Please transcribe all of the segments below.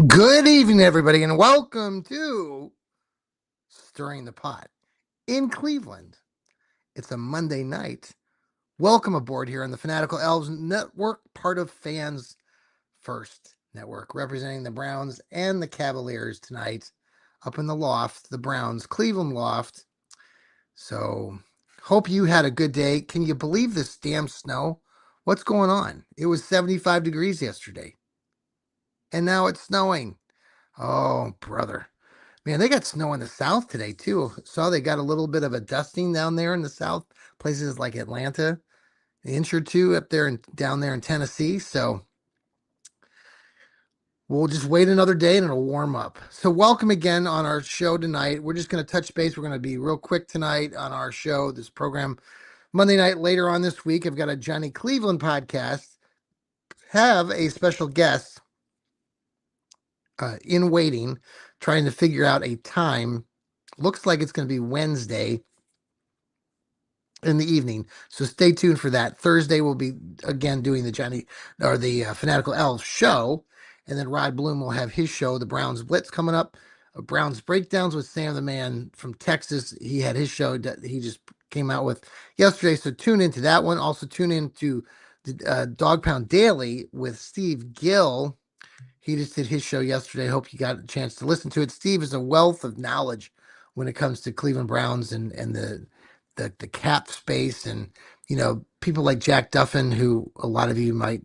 Good evening, everybody, and welcome to Stirring the Pot in Cleveland. It's a Monday night. Welcome aboard here on the Fanatical Elves Network, part of Fans First Network, representing the Browns and the Cavaliers tonight up in the loft, the Browns Cleveland loft. So, hope you had a good day. Can you believe this damn snow? What's going on? It was 75 degrees yesterday, and now it's snowing. Oh, brother. Man, they got snow in the south today, too. Saw they got a little bit of a dusting down there in the south, places like Atlanta, an inch or two up there and down there in Tennessee. So we'll just wait another day and it'll warm up. So welcome again on our show tonight. We're just going to touch base. We're going to be real quick tonight on our show, this program. Monday night later on this week, I've got a Johnny Cleveland podcast. Have a special guest in waiting, trying to figure out a time. Looks like it's going to be Wednesday in the evening. So stay tuned for that. Thursday we'll be again doing the Fanatical Elves show. And then Rod Bloom will have his show, the Browns Blitz, coming up. Browns Breakdowns with Sam the Man from Texas. He had his show that he just came out with yesterday. So tune into that one. Also tune into the Dog Pound Daily with Steve Gill. He just did his show yesterday. Hope you got a chance to listen to it. Steve is a wealth of knowledge when it comes to Cleveland Browns and the cap space, and people like Jack Duffin, who a lot of you might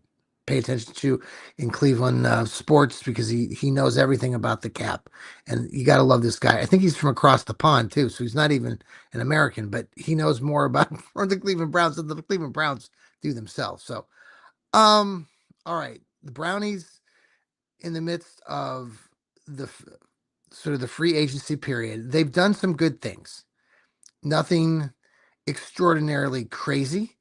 pay attention to in Cleveland sports, because he knows everything about the cap, and you got to love this guy. I think he's from across the pond too, so he's not even an American, but he knows more about the Cleveland Browns than the Cleveland Browns do themselves. So, all right, the Brownies in the midst of the sort of the free agency period, they've done some good things. Nothing extraordinarily crazy.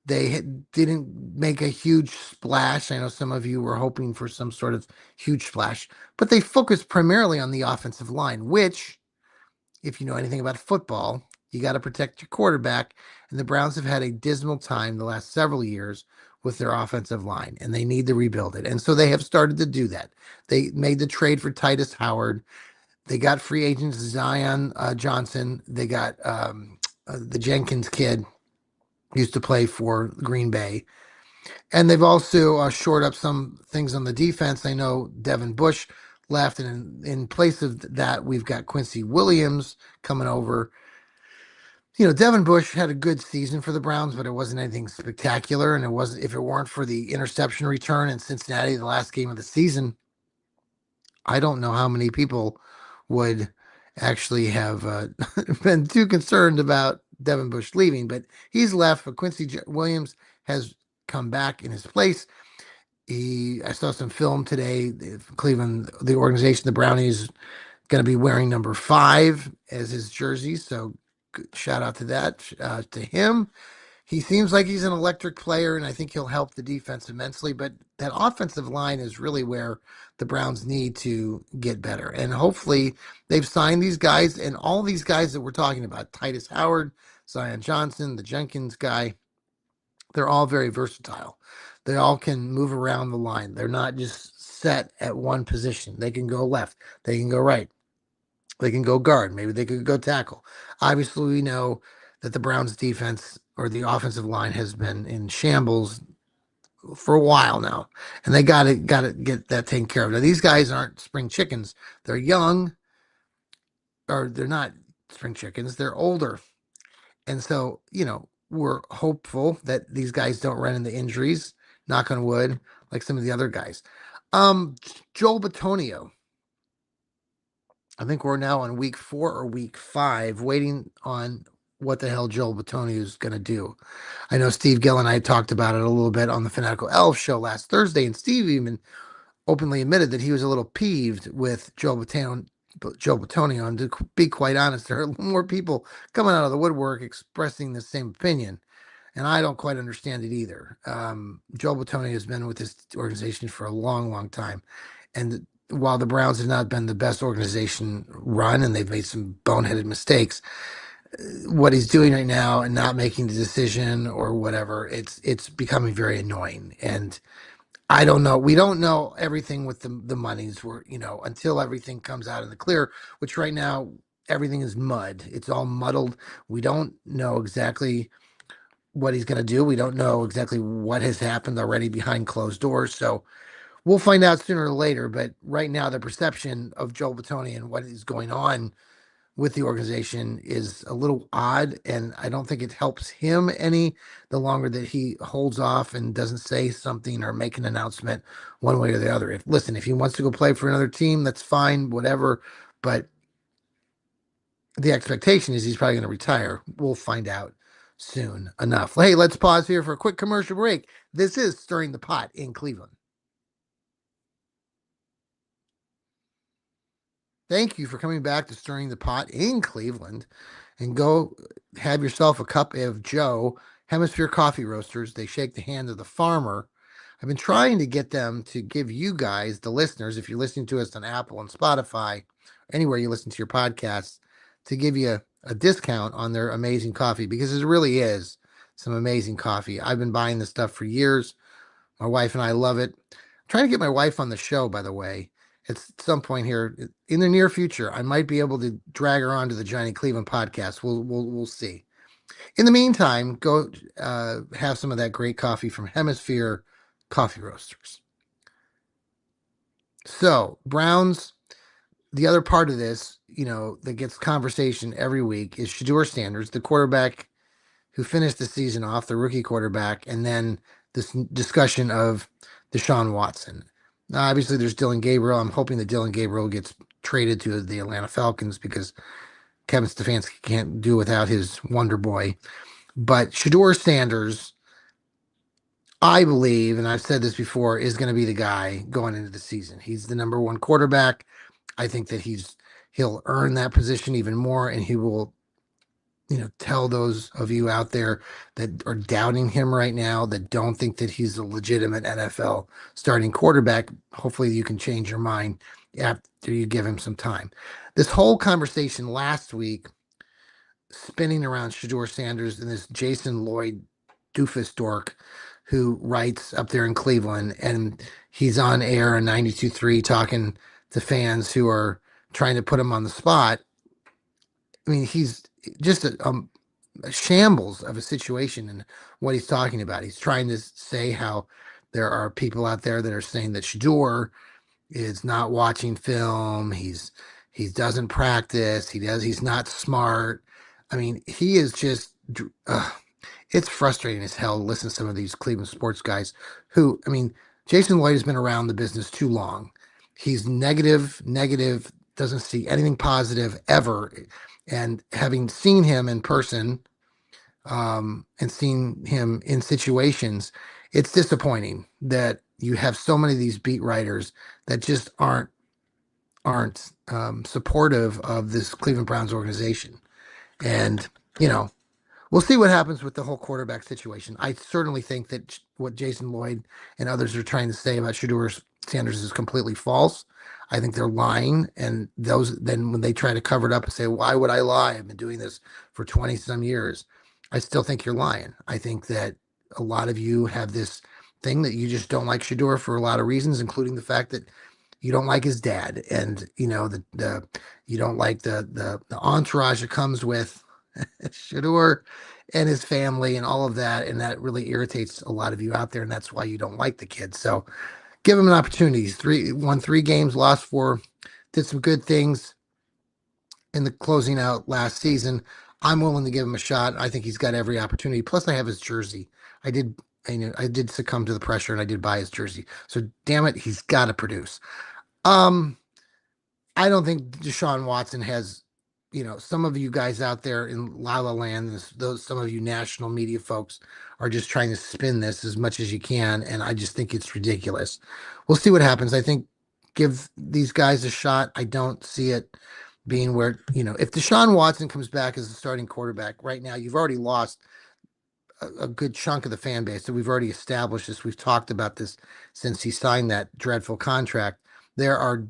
They didn't make a huge splash. I know some of you were hoping for some sort of huge splash, but they focused primarily on the offensive line, which, if you know anything about football, you got to protect your quarterback. And the Browns have had a dismal time the last several years with their offensive line, and they need to rebuild it. And so they have started to do that. They made the trade for Titus Howard. They got free agents Zion Johnson. They got the Jenkins kid, used to play for Green Bay. And they've also shored up some things on the defense. I know Devin Bush left, and in place of that, we've got Quincy Williams coming over. Devin Bush had a good season for the Browns, but it wasn't anything spectacular. And if it weren't for the interception return in Cincinnati, the last game of the season, I don't know how many people would actually have been too concerned about Devin Bush leaving, but he's left. But Quincy Williams has come back in his place. I saw some film today. Cleveland, the organization, the Brownies, going to be wearing number 5 as his jersey. So shout out to that, to him. He seems like he's an electric player, and I think he'll help the defense immensely. But that offensive line is really where the Browns need to get better. And hopefully they've signed these guys, and all these guys that we're talking about, Titus Howard, Zion Johnson, the Jenkins guy, they're all very versatile. They all can move around the line. They're not just set at one position. They can go left. They can go right. They can go guard. Maybe they could go tackle. Obviously, we know that the Browns defense, or the offensive line, has been in shambles for a while now, and they got to get that taken care of. Now, these guys aren't spring chickens. They're young, or they're not spring chickens. They're older, and so we're hopeful that these guys don't run into injuries. Knock on wood, like some of the other guys. Joel Bitonio. I think we're now on week 4 or week 5, waiting on what the hell Joel Bitonio is going to do. I know Steve Gill and I talked about it a little bit on the Fanatical Elf show last Thursday, and Steve even openly admitted that he was a little peeved with Joel Joe Batonio. And to be quite honest, there are more people coming out of the woodwork expressing the same opinion. And I don't quite understand it either. Joe Batonio has been with this organization for a long, long time. And while the Browns have not been the best organization run and they've made some boneheaded mistakes, what he's doing right now and not making the decision or whatever, it's becoming very annoying. And I don't know. We don't know everything with the monies. We're, until everything comes out in the clear, which right now everything is mud. It's all muddled. We don't know exactly what he's going to do. We don't know exactly what has happened already behind closed doors. So we'll find out sooner or later. But right now, the perception of Joe Batoni and what is going on with the organization is a little odd, and I don't think it helps him any the longer that he holds off and doesn't say something or make an announcement one way or the other. If he wants to go play for another team, that's fine, whatever. But the expectation is he's probably going to retire. We'll find out soon enough. Hey, let's pause here for a quick commercial break. This is Stirring the Pot in Cleveland. Thank you for coming back to Stirring the Pot in Cleveland. And go have yourself a cup of Joe Hemisphere Coffee Roasters. They shake the hand of the farmer. I've been trying to get them to give you guys, the listeners, if you're listening to us on Apple and Spotify, anywhere you listen to your podcasts, to give you a discount on their amazing coffee, because it really is some amazing coffee. I've been buying this stuff for years. My wife and I love it. I'm trying to get my wife on the show, by the way. At some point here in the near future, I might be able to drag her onto the Johnny Cleveland podcast. We'll see. In the meantime, go have some of that great coffee from Hemisphere Coffee Roasters. So Browns, the other part of this, that gets conversation every week is Shedeur Sanders, the quarterback who finished the season off, the rookie quarterback, and then this discussion of Deshaun Watson. Now, obviously, there's Dylan Gabriel. I'm hoping that Dylan Gabriel gets traded to the Atlanta Falcons because Kevin Stefanski can't do without his wonder boy. But Shedeur Sanders, I believe, and I've said this before, is going to be the guy going into the season. He's the number one quarterback. I think that he'll earn that position even more, and he will tell those of you out there that are doubting him right now, that don't think that he's a legitimate NFL starting quarterback. Hopefully you can change your mind after you give him some time. This whole conversation last week spinning around Shedeur Sanders and this Jason Lloyd doofus dork who writes up there in Cleveland, and he's on air on 92.3 talking to fans who are trying to put him on the spot. I mean, he's just a shambles of a situation in what he's talking about. He's trying to say how there are people out there that are saying that Shedeur is not watching film. He doesn't practice. He's not smart. I mean, he is just. It's frustrating as hell to listen to some of these Cleveland sports guys who, I mean, Jason Lloyd has been around the business too long. He's negative, doesn't see anything positive ever. And having seen him in person, and seen him in situations, it's disappointing that you have so many of these beat writers that just aren't supportive of this Cleveland Browns organization. And we'll see what happens with the whole quarterback situation. I certainly think that what Jason Lloyd and others are trying to say about Shedeur Sanders is completely false. I think they're lying, and then when they try to cover it up and say, "Why would I lie? I've been doing this for 20 some years." I still think you're lying. I think that a lot of you have this thing that you just don't like Shedeur for a lot of reasons, including the fact that you don't like his dad, and the you don't like the entourage that comes with Shedeur and his family and all of that, and that really irritates a lot of you out there, and that's why you don't like the kid. So give him an opportunity. He's won 3 games, lost 4, did some good things in the closing out last season. I'm willing to give him a shot. I think he's got every opportunity. Plus, I have his jersey. I did succumb to the pressure, and I did buy his jersey. So damn it, he's got to produce. I don't think Deshaun Watson has, some of you guys out there in La La Land, some of you national media folks are just trying to spin this as much as you can, and I just think it's ridiculous. We'll see what happens. I think give these guys a shot. I don't see it being where, if Deshaun Watson comes back as the starting quarterback right now, you've already lost a good chunk of the fan base. So we've already established this. We've talked about this since he signed that dreadful contract. There are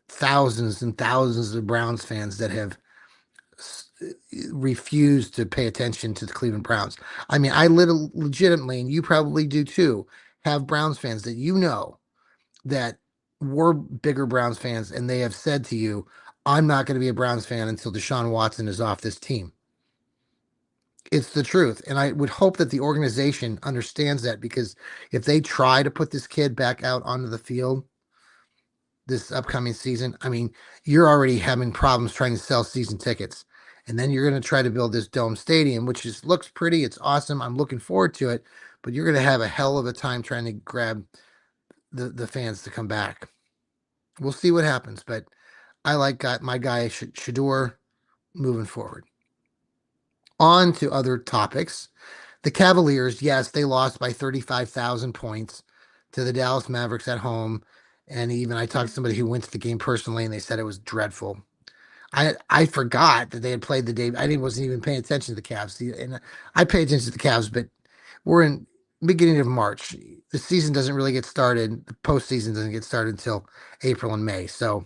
thousands and thousands of Browns fans that have refused to pay attention to the Cleveland Browns. I mean, I legitimately, and you probably do too, have Browns fans that that were bigger Browns fans, and they have said to you, I'm not going to be a Browns fan until Deshaun Watson is off this team. It's the truth. And I would hope that the organization understands that, because if they try to put this kid back out onto the field this upcoming season, I mean, you're already having problems trying to sell season tickets. And then you're going to try to build this dome stadium, which looks pretty. It's awesome. I'm looking forward to it. But you're going to have a hell of a time trying to grab the fans to come back. We'll see what happens. But I like my guy Shador moving forward. On to other topics. The Cavaliers, yes, they lost by 35,000 points to the Dallas Mavericks at home. And even I talked to somebody who went to the game personally, and they said it was dreadful. I forgot that they had played the day. Wasn't even paying attention to the Cavs. And I pay attention to the Cavs, but we're in beginning of March. The season doesn't really get started. The postseason doesn't get started until April and May. So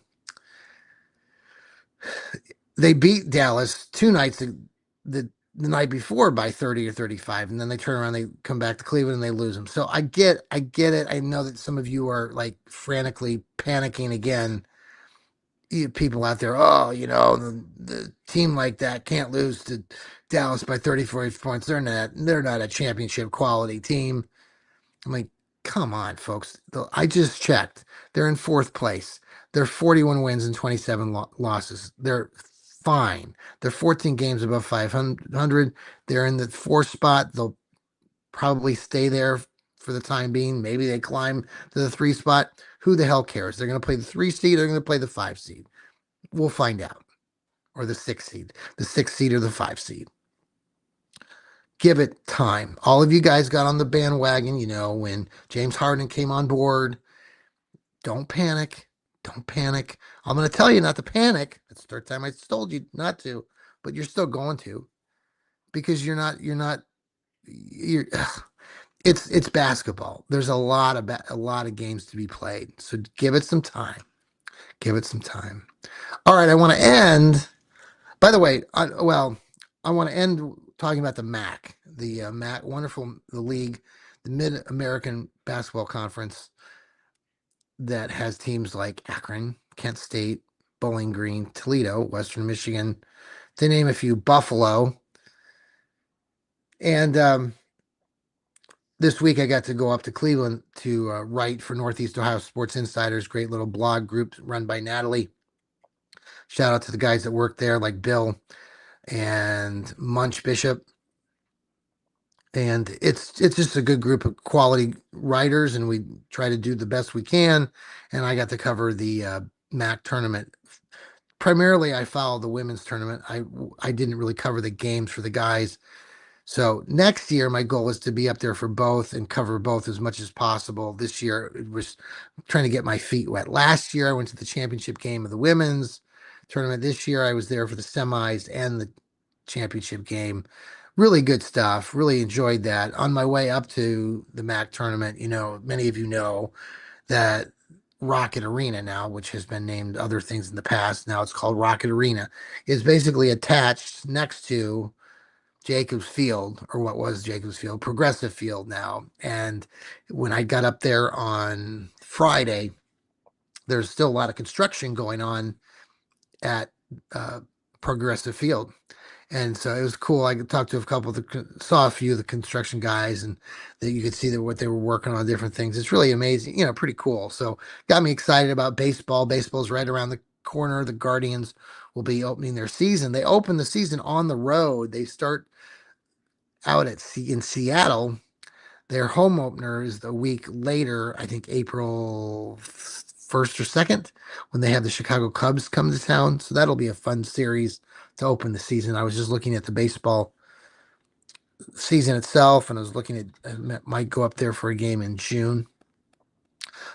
they beat Dallas two nights the night before by 30 or 35, and then they turn around, they come back to Cleveland, and they lose them. So I get it. I know that some of you are like frantically panicking again. People out there, oh, the team like that can't lose to Dallas by 34 points. They're not a championship quality team. I'm like, come on, folks. I just checked. They're in fourth place. They're 41 wins and 27 losses. They're fine. They're 14 games above 500. They're in the fourth spot. They'll probably stay there for the time being. Maybe they climb to the 3 spot. Who the hell cares? They're going to play the 3 seed. They're going to play the 5 seed. We'll find out. Or the 6 seed. The 6 seed or the 5 seed. Give it time. All of you guys got on the bandwagon, when James Harden came on board. Don't panic. Don't panic. I'm going to tell you not to panic. That's the third time I told you not to, but you're still going to, because it's basketball. There's a lot of games to be played. So give it some time. Give it some time. All right. I want to end, by the way, I want to end talking about the MAC, the league, the Mid-American Basketball Conference, that has teams like Akron, Kent State, Bowling Green, Toledo, Western Michigan, to name a few, Buffalo. And this week I got to go up to Cleveland to write for Northeast Ohio Sports Insiders, great little blog group run by Natalie. Shout out to the guys that work there, like Bill and Munch Bishop. And it's just a good group of quality writers, and we try to do the best we can. And I got to cover the MAC tournament. Primarily, I follow the women's tournament. I didn't really cover the games for the guys. So next year, my goal is to be up there for both and cover both as much as possible. This year, it was trying to get my feet wet. Last year, I went to the championship game of the women's tournament. This year, I was there for the semis and the championship game. Really good stuff. Really enjoyed that. On my way up to the MAC tournament, many of you know that Rocket Arena now, which has been named other things in the past, now it's called Rocket Arena, is basically attached next to Jacobs Field, or what was Jacobs Field, Progressive Field now. And when I got up there on Friday, there's still a lot of construction going on at Progressive Field. And so it was cool. I talked to saw a few of the construction guys, and that you could see what they were working on, different things. It's really amazing, pretty cool. So got me excited about baseball. Baseball's right around the corner. The Guardians will be opening their season. They open the season on the road. They start out in Seattle. Their home opener is a week later, I think April 1st or 2nd, when they have the Chicago Cubs come to town. So that'll be a fun series to open the season. I was just looking at the baseball season itself, and I was looking at, I might go up there for a game in June.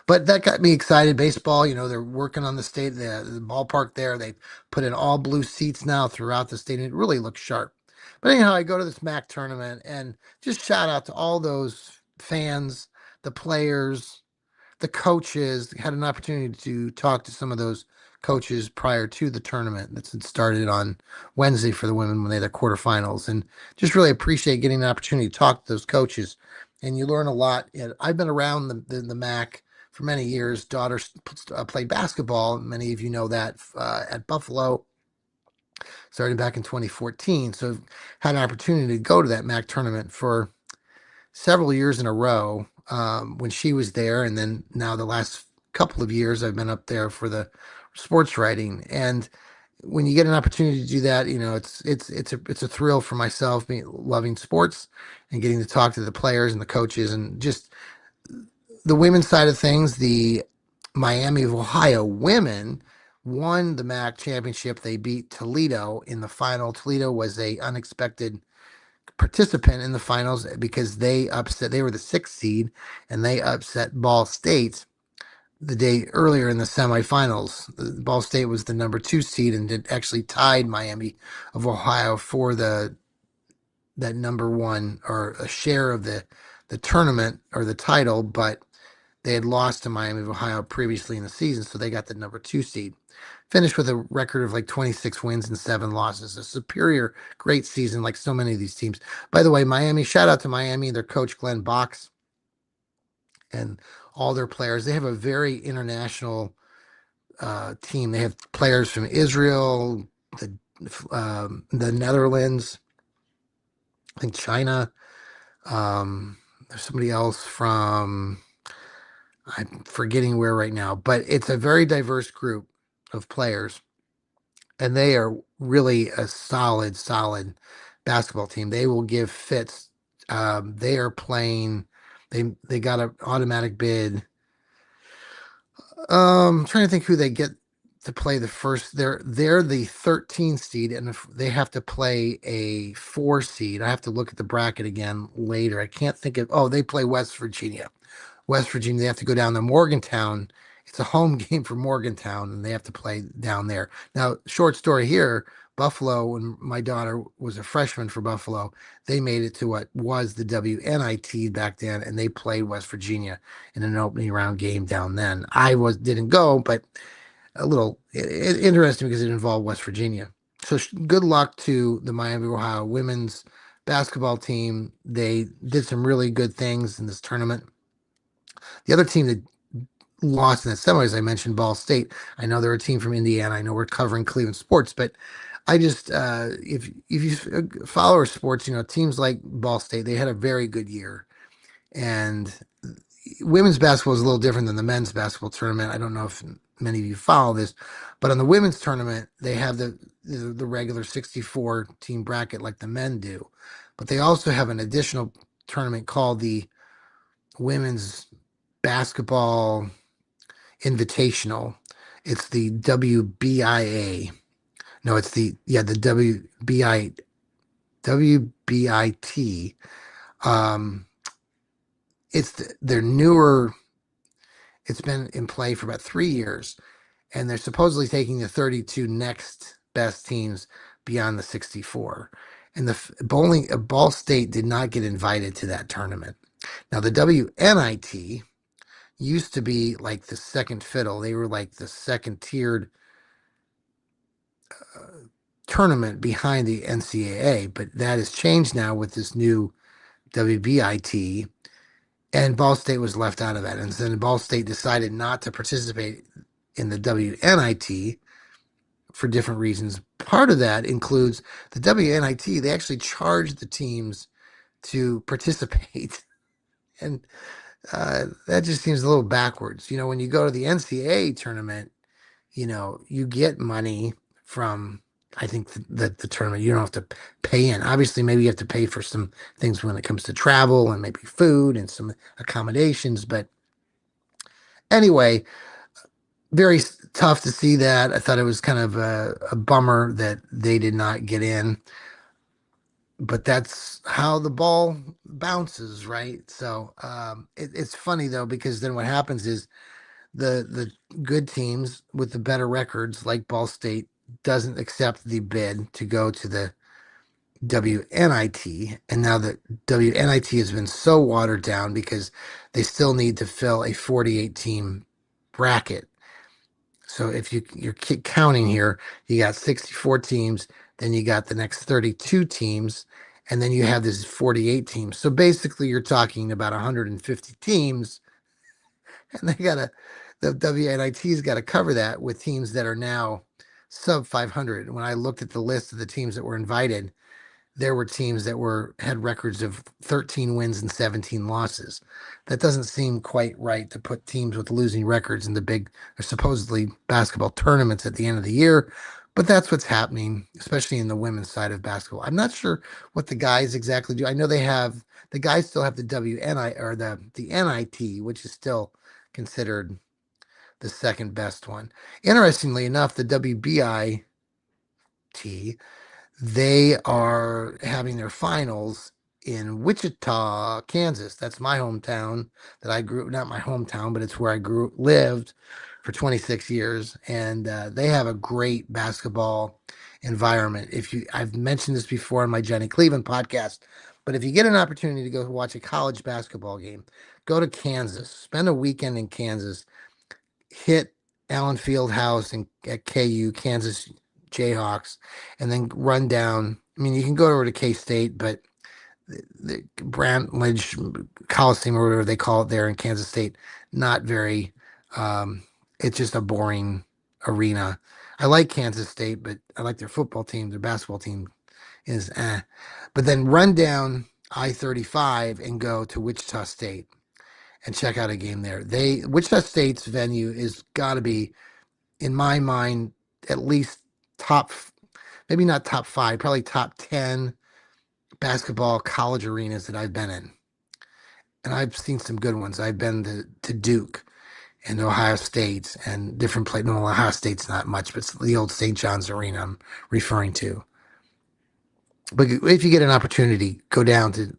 But that got me excited. Baseball, they're working on the ballpark there. They put in all blue seats now throughout the stadium. It really looks sharp. But anyhow, I go to this MAC tournament and just shout out to all those fans, the players, the coaches. Had an opportunity to talk to some of those coaches prior to the tournament that started on Wednesday for the women when they had their quarterfinals, and just really appreciate getting the opportunity to talk to those coaches. And you learn a lot. And I've been around the MAC for many years. Daughter played basketball. Many of you know that at Buffalo, starting back in 2014. So I've had an opportunity to go to that MAC tournament for several years in a row when she was there, and then now the last couple of years I've been up there for the sports writing. And when you get an opportunity to do that, it's a thrill for myself, loving sports and getting to talk to the players and the coaches and just the women's side of things. The Miami of Ohio women won the MAC championship. They beat Toledo in the final. Toledo was a unexpected participant in the finals because they were the sixth seed and they upset Ball State the day earlier in the semifinals. Ball State was the number two seed and it actually tied Miami of Ohio for that number one or a share of the tournament or the title, but they had lost to Miami of Ohio previously in the season, so they got the number two seed. Finished with a record of like 26 wins and seven losses. A superior, great season, like so many of these teams. By the way, Miami, shout out to Miami, their coach Glenn Box and all their players. They have a very international team. They have players from Israel, the Netherlands, I think China. There's somebody else from I'm forgetting where right now, but it's a very diverse group of players, and they are really a solid basketball team. They will give fits. They are playing. They got an automatic bid. Trying to think who they get to play the first. They're the 13th seed, and if they have to play a four seed. I have to look at the bracket again later. I can't think of. Oh, they play West Virginia. West Virginia, they have to go down to Morgantown. It's a home game for Morgantown, and they have to play down there. Now, short story here, Buffalo, when my daughter was a freshman for Buffalo, they made it to what was the WNIT back then, and they played West Virginia in an opening round game down then. Didn't go, but a little interesting because it involved West Virginia. So good luck to the Miami of Ohio women's basketball team. They did some really good things in this tournament. The other team that lost in the semis, I mentioned Ball State. I know they're a team from Indiana. I know we're covering Cleveland sports, but I just if you follow our sports, teams like Ball State, they had a very good year, and women's basketball is a little different than the men's basketball tournament. I don't know if many of you follow this, but on the women's tournament, they have the regular 64 team bracket like the men do, but they also have an additional tournament called the women's basketball invitational. It's the WBIA. No, it's the WBIT. Um, they're newer. It's been in play for about 3 years, and they're supposedly taking the 32 next best teams beyond the 64. And Ball State did not get invited to that tournament. Now the WNIT used to be like the second fiddle. They were like the second tiered tournament behind the NCAA, but that has changed now with this new WBIT, and Ball State was left out of that. And then Ball State decided not to participate in the WNIT for different reasons. Part of that includes the WNIT, they actually charge the teams to participate. And that just seems a little backwards. When you go to the NCAA tournament, you get money from, I think, the tournament. You don't have to pay in. Obviously, maybe you have to pay for some things when it comes to travel and maybe food and some accommodations. But anyway, very tough to see that. I thought it was kind of a bummer that they did not get in. but that's how the ball bounces, right? So it's funny though, because then what happens is the good teams with the better records, like Ball State, doesn't accept the bid to go to the WNIT, and now the WNIT has been so watered down because they still need to fill a 48 team bracket. So if you're counting here, you got 64 teams, then you got the next 32 teams, and then you have this 48 teams. So basically, you're talking about 150 teams, and the WNIT's got to cover that with teams that are now sub 500. When I looked at the list of the teams that were invited, there were teams that had records of 13 wins and 17 losses. That doesn't seem quite right to put teams with losing records in the big, or supposedly basketball tournaments at the end of the year. But that's what's happening, especially in the women's side of basketball. I'm not sure what the guys exactly do. I know the guys still have the WNI or the NIT, which is still considered the second best one. Interestingly enough, the WBIT, they are having their finals in Wichita, Kansas. That's my hometown that I grew, not my hometown, but it's where I lived for 26 years. And they have a great basketball environment. I've mentioned this before on my Johnny Cleveland podcast, but if you get an opportunity to go watch a college basketball game, go to Kansas, spend a weekend in Kansas, hit Allen Fieldhouse at KU, Kansas Jayhawks, and then run down. I mean, you can go over to K State, but the Brantlage Coliseum or whatever they call it there in Kansas State, not very. It's just a boring arena. I like Kansas State, but I like their football team. Their basketball team is But then run down I-35 and go to Wichita State and check out a game there. Wichita State's venue is got to be, in my mind, at least top, maybe not top 5, probably top 10 basketball college arenas that I've been in. And I've seen some good ones. I've been to Duke and Ohio State and different places. No, Ohio State's not much, but it's the old St. John's Arena I'm referring to. But if you get an opportunity, go down to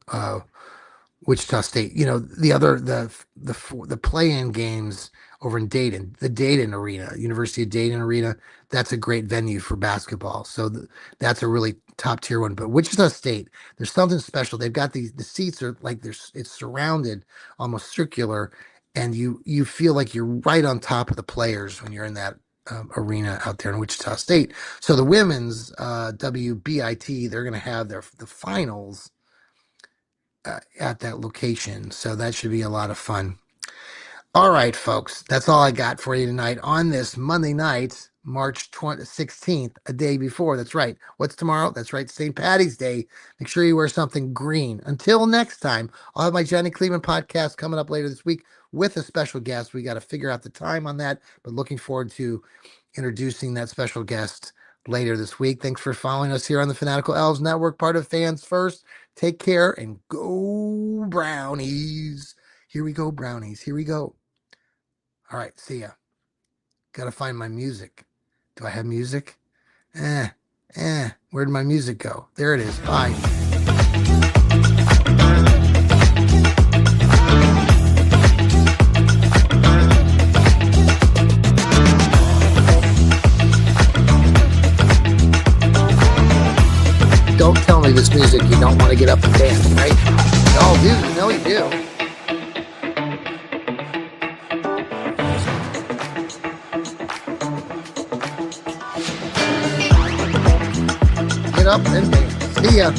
Wichita State. The play-in games over in Dayton, the Dayton Arena, University of Dayton Arena. That's a great venue for basketball. So that's a really top tier one. But Wichita State, there's something special. They've got the seats are like it's surrounded, almost circular, and you feel like you're right on top of the players when you're in that arena out there in Wichita State. So the women's WBIT, they're going to have the finals at that location. So that should be a lot of fun. All right, folks, that's all I got for you tonight on this Monday night, March 16th, a day before. That's right. What's tomorrow? That's right, St. Patty's Day. Make sure you wear something green. Until next time, I'll have my Johnny Cleveland podcast coming up later this week with a special guest. We got to figure out the time on that, but looking forward to introducing that special guest later this week. Thanks for following us here on the Fanatical Elves Network, part of Fans First. Take care and go Brownies. Here we go, Brownies. Here we go. All right, see ya. Gotta find my music. Do I have music? Where'd my music go? There it is. Bye. Don't tell me this music you don't want to get up and dance, right? Oh, you know you do. Up and dance. See ya.